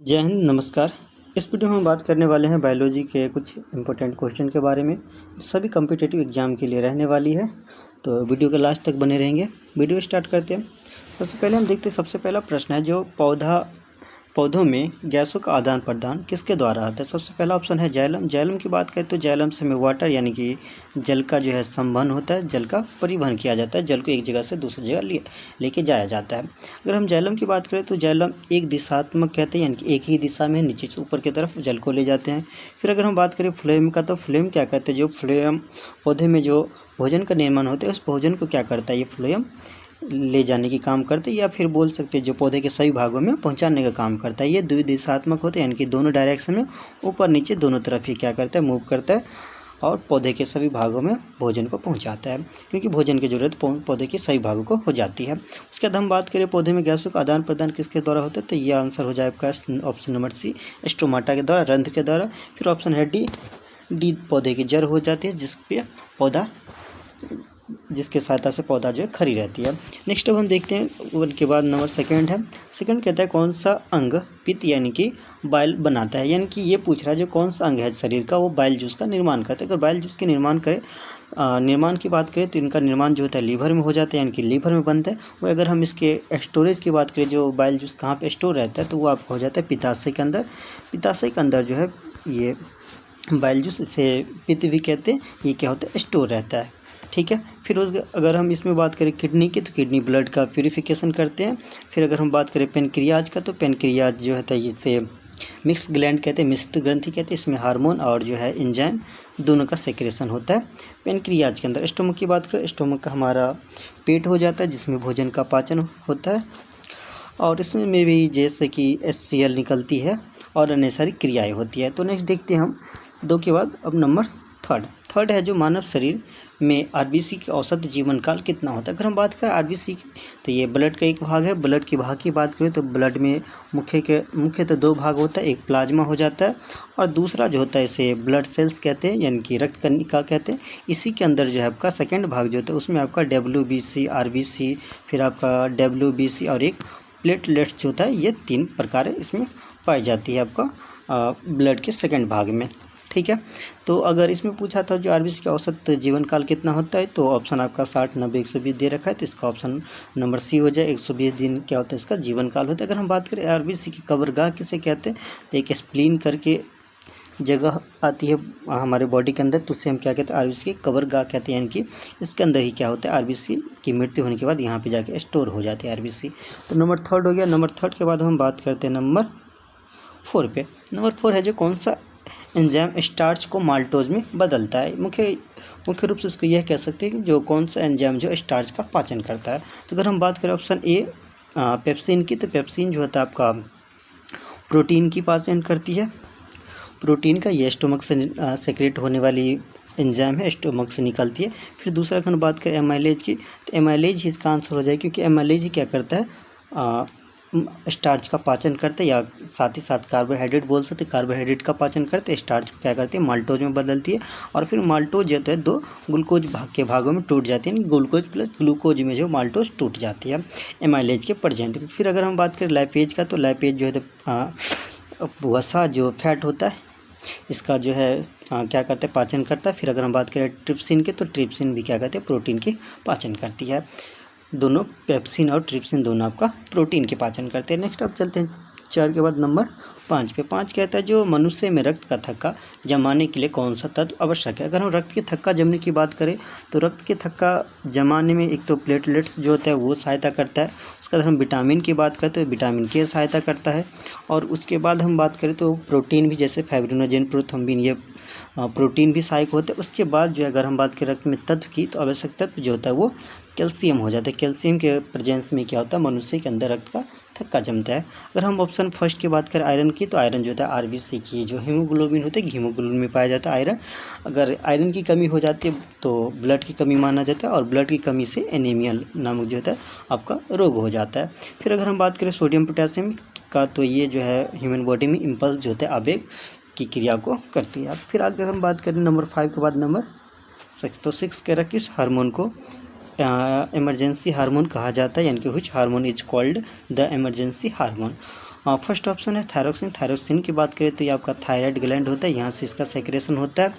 जय हिंद, नमस्कार। इस वीडियो में हम बात करने वाले हैं बायोलॉजी के कुछ इम्पोर्टेंट क्वेश्चन के बारे में, सभी कॉम्पिटिटिव एग्जाम के लिए रहने वाली है। तो वीडियो के लास्ट तक बने रहेंगे। वीडियो स्टार्ट करते हैं। सबसे पहले हम देखते हैं, सबसे पहला प्रश्न है जो पौधों में गैसों का आदान प्रदान किसके द्वारा होता है। सबसे पहला ऑप्शन है जाइलम। जाइलम की बात करें तो जाइलम से हमें वाटर यानी कि जल का जो है संवहन होता है, जल का परिवहन किया जाता है, जल को एक जगह से दूसरी जगह लेके जाया जाता है। अगर हम जाइलम की बात करें तो जाइलम एक दिशात्मक कहते हैं, यानी कि एक ही दिशा में नीचे से ऊपर की तरफ जल को ले जाते हैं। फिर अगर हम बात करें फ्लोएम का, तो फ्लोएम क्या करते हैं, जो फ्लोएम पौधे में जो भोजन का निर्माण होता है उस भोजन को क्या करता है, ये फ्लोएम ले जाने की काम करते हैं, या फिर बोल सकते हैं जो पौधे के सभी भागों में पहुंचाने का काम करता है। ये द्विदिशात्मक होते हैं, यानी कि दोनों डायरेक्शन में ऊपर नीचे दोनों तरफ ही क्या करता है, मूव करता है और पौधे के सभी भागों में भोजन को पहुंचाता है, क्योंकि भोजन की जरूरत पौधे के सभी भागों को हो जाती है। उसके बाद हम बात करें पौधे में गैसों का आदान प्रदान किसके द्वारा होता है, तो ये आंसर हो जाए आपका ऑप्शन नंबर सी, स्टोमाटा के द्वारा, रंध्र के द्वारा। फिर ऑप्शन है डी पौधे की जड़ हो जाती है, जिसके सहायता से पौधा जो है खड़ी रहती है। नेक्स्ट अब हम देखते हैं, उनके बाद नंबर सेकंड है। सेकंड कहता है कौन सा अंग पित्त यानी कि बाइल बनाता है, यानी कि ये पूछ रहा है जो कौन सा अंग है शरीर का वो बाइल जूस का निर्माण करता है। अगर बाइल जूस के निर्माण की बात करें तो इनका निर्माण जो होता है लीवर में हो जाता है, यानी कि लीवर में बनता है। वो अगर हम इसके स्टोरेज की बात करें, जो बाइल जूस कहाँ पे स्टोर रहता है, तो वो आपको हो जाता है पित्ताशय के अंदर। पित्ताशय के अंदर जो है ये बाइल जूस, इसे पित्त भी कहते हैं, ये क्या होता है, स्टोर रहता है। ठीक है। फिर अगर हम इसमें बात करें किडनी की, तो किडनी ब्लड का प्यूरिफिकेशन करते हैं। फिर अगर हम बात करें पेनक्रियाज का, तो पेनक्रियाज जो है इसे मिक्स ग्लैंड कहते हैं, मिश्रित ग्रंथि कहते हैं। इसमें हार्मोन और जो है एंजाइम दोनों का सेक्रेशन होता है पेनक्रियाज के अंदर। स्टोमक की बात करें, स्टोमक का हमारा पेट हो जाता है, जिसमें भोजन का पाचन होता है, और इसमें में भी जैसे कि HCl निकलती है और अन्य सारी क्रियाएँ होती है। तो नेक्स्ट देखते हैं हम दो के बाद अब नंबर थर्ड है जो मानव शरीर में RBC की औसत जीवन काल कितना होता है। अगर हम बात करें RBC की, तो ये ब्लड का एक भाग है। ब्लड की भाग की बात करें तो ब्लड में मुख्यतः दो भाग होता है, एक प्लाज्मा हो जाता है और दूसरा जो होता है इसे ब्लड सेल्स कहते हैं, यानी कि रक्त कणिका कहते हैं। इसी के अंदर जो है आपका सेकेंड भाग जो होता है उसमें आपका WBC, RBC, फिर आपका WBC और एक प्लेटलेट्स जो होता है, ये तीन प्रकार इसमें पाई जाती है आपका ब्लड के सेकेंड भाग में। ठीक है। तो अगर इसमें पूछा था जो RBC का औसत जीवन काल कितना होता है, तो ऑप्शन आपका 60, 90, 120 दे रखा है, तो इसका ऑप्शन नंबर सी हो जाए। 120 दिन क्या होता है इसका जीवन काल होता है। अगर हम बात करें RBC की कब्रगाह किसे कहते हैं, तो एक स्प्लीन करके जगह आती है हमारे बॉडी के अंदर, तो उसे हम क्या कहते हैं, RBC की कब्रगाह कहते हैं, यानी कि इसके अंदर ही क्या होता है, RBC की मृत्यु होने के बाद यहाँ पे जाके स्टोर हो जाती है RBC। तो नंबर थर्ड हो गया। नंबर थर्ड के बाद हम बात करते हैं नंबर 4 पे। नंबर 4 है जो कौन सा एंजाइम स्टार्च को माल्टोज में बदलता है। मुख्य रूप से इसको यह कह सकते हैं कि जो कौन सा एंजाइम जो स्टार्च का पाचन करता है। तो अगर हम बात करें ऑप्शन ए पेप्सिन की, तो पेप्सिन जो होता है आपका प्रोटीन की पाचन करती है। प्रोटीन का ये स्टोमक से सेक्रेट होने वाली एंजाइम है, स्टोमक से निकलती है। फिर दूसरा अगर बात करें एमाइलेज की, तो एमाइलेज ही इसका आंसर हो जाए, क्योंकि एमाइलेज ही क्या करता है, स्टार्च का पाचन करते हैं, या साथ ही साथ कार्बोहाइड्रेट बोल सकते हैं, कार्बोहाइड्रेट का पाचन करते हैं, स्टार्च क्या करती है, माल्टोज में बदलती है। और फिर माल्टोज जो है दो ग्लूकोज के भागों में टूट जाती है, यानी ग्लूकोज प्लस ग्लूकोज में जो माल्टोज टूट जाती है एमाइलेज के प्रेजेंट में। फिर अगर हम बात करें लाइपेज का, तो लाइपेज जो है वसा जो फैट होता है इसका जो है क्या करते हैं, पाचन करता है। फिर अगर हम बात करें ट्रिप्सिन के, तो ट्रिप्सिन भी क्या करते हैं, प्रोटीन की पाचन करती है। दोनों पेप्सिन और ट्रिप्सिन दोनों आपका प्रोटीन के पाचन करते हैं। नेक्स्ट अब चलते हैं 4 के बाद नंबर 5 पे। 5 कहता है जो मनुष्य में रक्त का थक्का जमाने के लिए कौन सा तत्व आवश्यक है। अगर हम रक्त के थक्का जमने की बात करें, तो रक्त के थक्का जमाने में एक तो प्लेटलेट्स जो होता है वो सहायता करता है। उसके बाद हम विटामिन की बात करें तो विटामिन के सहायता करता है। और उसके बाद हम बात करें तो प्रोटीन भी, जैसे फाइब्रिनोजेन, प्रोथ्रोम्बिन, ये प्रोटीन भी सहायक होते हैं। उसके बाद जो है अगर हम बात करें रक्त में तत्व की, तो आवश्यक तत्व जो होता है वो कैल्शियम हो जाता है। कैल्शियम के प्रेजेंस में क्या होता है, मनुष्य के अंदर रक्त का थक्का जमता है। अगर हम ऑप्शन फर्स्ट की बात करें आयरन की, तो आयरन जो होता है RBC की जो हीमोग्लोबिन होता है, हीमोग्लोबिन में पाया जाता है आयरन। अगर आयरन की कमी हो जाती है तो ब्लड की कमी माना जाता है, और ब्लड की कमी से एनीमिया नामक जो होता है आपका रोग हो जाता है। फिर अगर हम बात करें सोडियम पोटेशियम का, तो ये जो है ह्यूमन बॉडी में इम्पल्स जो होता है आवेग की क्रिया को करती है। फिर आगे हम बात करें नंबर 5 के बाद नंबर 6, तो 6 कह रहा किस हार्मोन को इमरजेंसी हार्मोन कहा जाता है, यानी कि which hormone is called the emergency hormone. First option है थायरोक्सिन। थायरोक्सिन की बात करें तो ये आपका थायराइड ग्लैंड होता है, यहाँ से इसका सेक्रेशन होता है।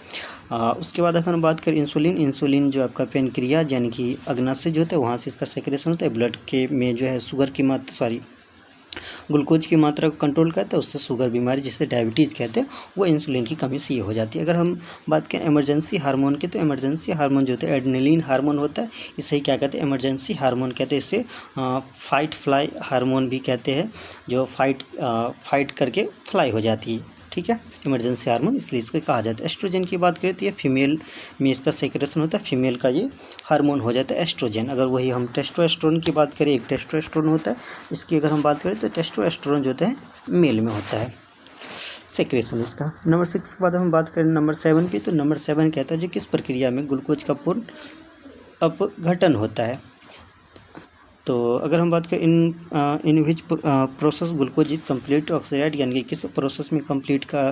उसके बाद अगर हम बात करें इंसुलिन, इंसुलिन जो आपका पेनक्रियाज यानी कि अग्नाशय जो होता है वहाँ से इसका सेक्रेशन होता है। ब्लड के में जो है शुगर की मात्रा ग्लूकोज की मात्रा को कंट्रोल करता है, उससे शुगर बीमारी जिसे डायबिटीज़ कहते हैं वो इंसुलिन की कमी से ये हो जाती है। अगर हम बात करें इमरजेंसी हार्मोन की, तो इमरजेंसी हार्मोन जो होता है एड्रेनलिन हार्मोन होता है, इसे क्या कहते हैं इमरजेंसी हार्मोन कहते हैं। इसे फाइट फ्लाई हार्मोन भी कहते हैं, जो फाइट करके फ्लाई हो जाती है, ठीक है, इमरजेंसी हार्मोन इसलिए इसको कहा जाता है। एस्ट्रोजन की बात करें तो ये फीमेल में इसका सेक्रेशन होता है, फीमेल का ये हार्मोन हो जाता है एस्ट्रोजन। अगर वही हम टेस्टोस्टेरोन की बात करें, एक टेस्टोस्टेरोन होता है, इसकी अगर हम बात करें तो टेस्टोस्टेरोन जो होता है मेल में होता है सेक्रेशन इसका। नंबर 6 के बाद हम बात करें नंबर 7 की, तो नंबर 7 कहता है जो किस प्रक्रिया में ग्लूकोज का पूर्ण अपघटन होता है। तो अगर हम बात करें in which process glucose is complete oxidised, यानी कि किस प्रोसेस में कम्प्लीट का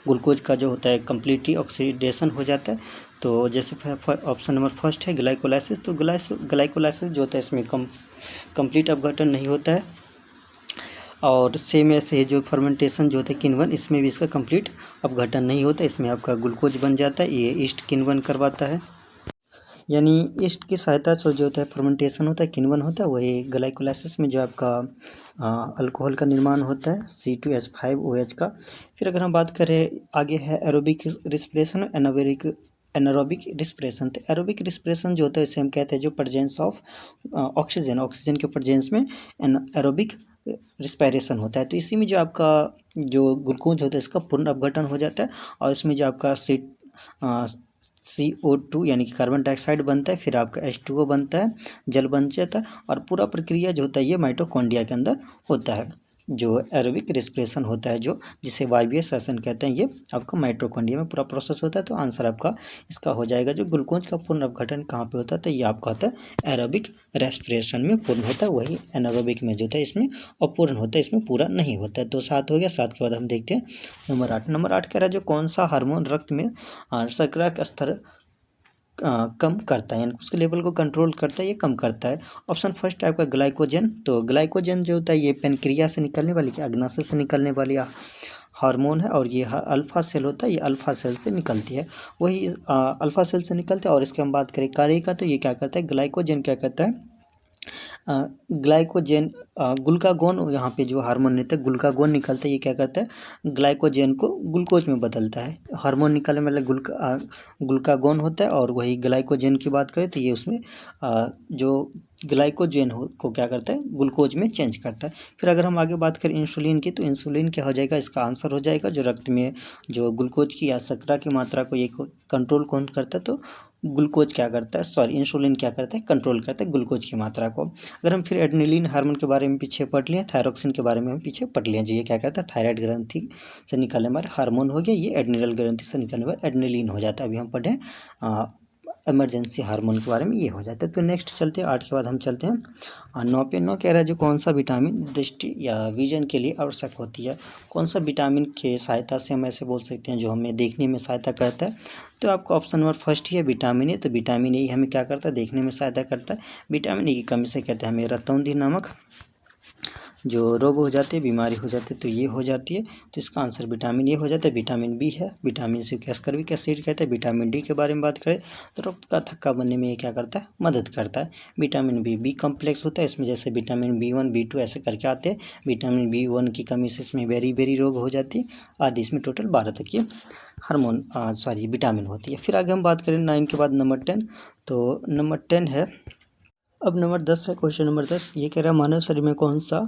ग्लूकोज का जो होता है कम्प्लीटली ऑक्सीडेशन हो जाता है। तो जैसे ऑप्शन नंबर फर्स्ट है ग्लाइकोलाइसिस। तो ग्लाइकोलाइसिस जो होता है इसमें कम्प्लीट अपघटन नहीं होता है। और सेम ऐसे जो फर्मेंटेशन जो होता है किण्वन, इसमें भी इसका कम्प्लीट अपघटन नहीं होता है, इसमें आपका ग्लूकोज बन जाता है, ये ईस्ट किण्वन करवाता है। यानी ईस्ट की सहायता से जो होता है फर्मेंटेशन होता है, किण्वन होता है, वही ग्लाइकोलाइसिस में जो आपका अल्कोहल का निर्माण होता है C2H5OH का। फिर अगर हम बात करें आगे है एरोबिक रिस्पिरेशन, एनारोबिक रिस्पिरेशन। तो एरोबिक रिस्पिरेशन जो होता है इसे हम कहते हैं जो प्रेजेंस ऑफ ऑक्सीजन के प्रेजेंस में एरोबिक रिस्पिरेशन होता है। तो इसी में जो आपका जो ग्लूकोज होता है इसका पूर्ण अपघटन हो जाता है, और इसमें जो आपका CO2 यानी कि कार्बन डाइऑक्साइड बनता है, फिर आपका H2O बनता है, जल बन जाता है, और पूरा प्रक्रिया जो होता है ये माइटोकॉन्ड्रिया के अंदर होता है। जो एरोबिक रिस्पिरेशन होता है जो जिसे वायवीय श्वसन कहते हैं, ये आपका माइटोकॉन्ड्रिया में पूरा प्रोसेस होता है। तो आंसर आपका इसका हो जाएगा जो ग्लूकोज का पूर्ण अपघटन कहाँ पे होता है, तो ये आपका होता है एरोबिक रेस्पिरेशन में पूर्ण होता है, वही एनारोबिक में जो होता है इसमें अपूर्ण होता है, इसमें पूरा नहीं होता है। तो 7 हो गया। 7 के बाद हम देखते हैं नंबर 8। नंबर 8 कह रहा है जो कौन सा हार्मोन रक्त में शर्करा का स्तर कम करता है, यानी उसके लेवल को कंट्रोल करता है, ये कम करता है। ऑप्शन फर्स्ट है आपका ग्लाइकोजन। तो ग्लाइकोजन जो होता है ये पेनक्रिया से निकलने वाली अग्नाशय से निकलने वाली हार्मोन है, और ये अल्फा सेल होता है, ये अल्फा सेल से निकलती है, वही अल्फा सेल से निकलता है। और इसके हम बात करें कार्य का, तो ये क्या करता है ग्लाइकोजन क्या करता है ग्लाइकोजन ग्लूकागोन, यहाँ पे जो हार्मोन रहता है ग्लूकागोन निकलता है, ये क्या करता है ग्लाइकोजन को ग्लूकोज में बदलता है। हार्मोन निकलने वाला ग्लूकागोन होता है, और वही ग्लाइकोजन की बात करें तो ये उसमें जो ग्लाइकोजन को क्या करता है ग्लूकोज में चेंज करता है। फिर अगर हम आगे बात करें इंसुलिन की, तो इंसुलिन क्या हो जाएगा, इसका आंसर हो जाएगा जो रक्त में जो ग्लूकोज की या शर्करा की मात्रा को ये कंट्रोल कौन करता है, तो ग्लूकोज क्या करता है इंसुलिन क्या करता है कंट्रोल करता है ग्लूकोज की मात्रा को। अगर हम फिर एड्रेनलिन हार्मोन के बारे में पीछे पढ़ लिए, थायरोक्सिन के बारे में हम पीछे पढ़ लिए, जो ये क्या करता है थायराइड ग्रंथि से निकलने वाला हार्मोन हो गया, ये एड्रेनल ग्रंथि से निकलने वाला एड्रेनलिन हो जाता है। अभी हम पढ़े इमरजेंसी हार्मोन के बारे में, ये हो जाता है। तो नेक्स्ट चलते हैं 8 के बाद हम चलते हैं 9 पे। 9 कह रहा है जो कौन सा विटामिन दृष्टि या विजन के लिए आवश्यक होती है, कौन सा विटामिन के सहायता से हम ऐसे बोल सकते हैं जो हमें देखने में सहायता करता है। तो आपका ऑप्शन नंबर फर्स्ट ही है विटामिन ए। तो विटामिन ए हमें क्या करता है देखने में सहायता करता है। विटामिन ए की कमी से कहते हैं हमें रतौंधी नामक जो रोग हो जाते हैं, बीमारी हो जाती है, तो ये हो जाती है। तो इसका आंसर विटामिन ए हो जाता है। विटामिन बी है, विटामिन सी को एस्कॉर्बिक एसिड कहते हैं। विटामिन डी के बारे में बात करें तो रक्त का थक्का बनने में ये क्या करता है मदद करता है। विटामिन बी कॉम्प्लेक्स होता है, इसमें जैसे विटामिन B1 B2 ऐसे करके आते हैं। विटामिन B1 की कमी से इसमें बेरी रोग हो जाती है आदि। इसमें टोटल 12 तक की विटामिन होती है। फिर आगे हम बात करें 9 के बाद नंबर 10। तो नंबर 10 है, अब नंबर 10 है क्वेश्चन नंबर 10। ये कह रहा है मानव शरीर में कौन सा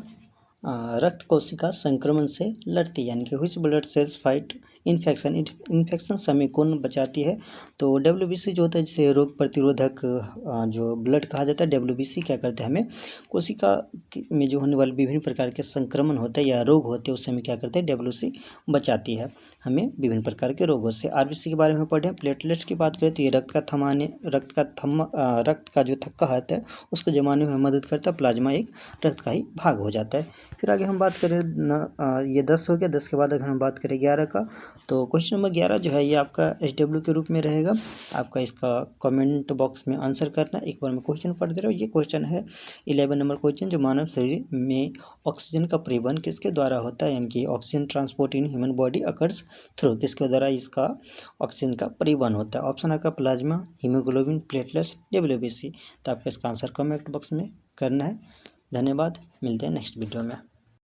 रक्त कोशिका संक्रमण से लड़ती है, यानी कि which blood cells fight infection समय कौन बचाती है। तो WBC जो होता है जिसे रोग प्रतिरोधक जो ब्लड कहा जाता है, WBC क्या करता है हमें कोशिका में जो होने वाले विभिन्न प्रकार के संक्रमण होते हैं या रोग होते हैं, उससे हमें क्या करते हैं WBC बचाती है हमें विभिन्न प्रकार के रोगों से। RBC के बारे में पढ़ें। प्लेटलेट्स की बात करें तो ये रक्त का जो थक्का होता है उसको जमाने में मदद करता है। प्लाज्मा एक रक्त का ही भाग हो जाता है। फिर आगे हम बात करें ये 10 हो गया। 10 के बाद अगर हम बात करें 11 का, तो क्वेश्चन नंबर 11 जो है ये आपका SW के रूप में रहेगा। आपका इसका कमेंट बॉक्स में आंसर करना। एक बार मैं क्वेश्चन पढ़ दे रहा हूँ। ये क्वेश्चन है 11 नंबर क्वेश्चन, जो मानव शरीर में ऑक्सीजन का परिवहन किसके द्वारा होता है, यानी कि oxygen transport in human body occurs through, किसके द्वारा इसका ऑक्सीजन का परिवहन होता है। ऑप्शन आपका प्लाज्मा, हीमोग्लोबिन, प्लेटलेट्स, WBC। तो आपका इसका आंसर कमेंट बॉक्स में करना है। धन्यवाद, मिलते हैं नेक्स्ट वीडियो में।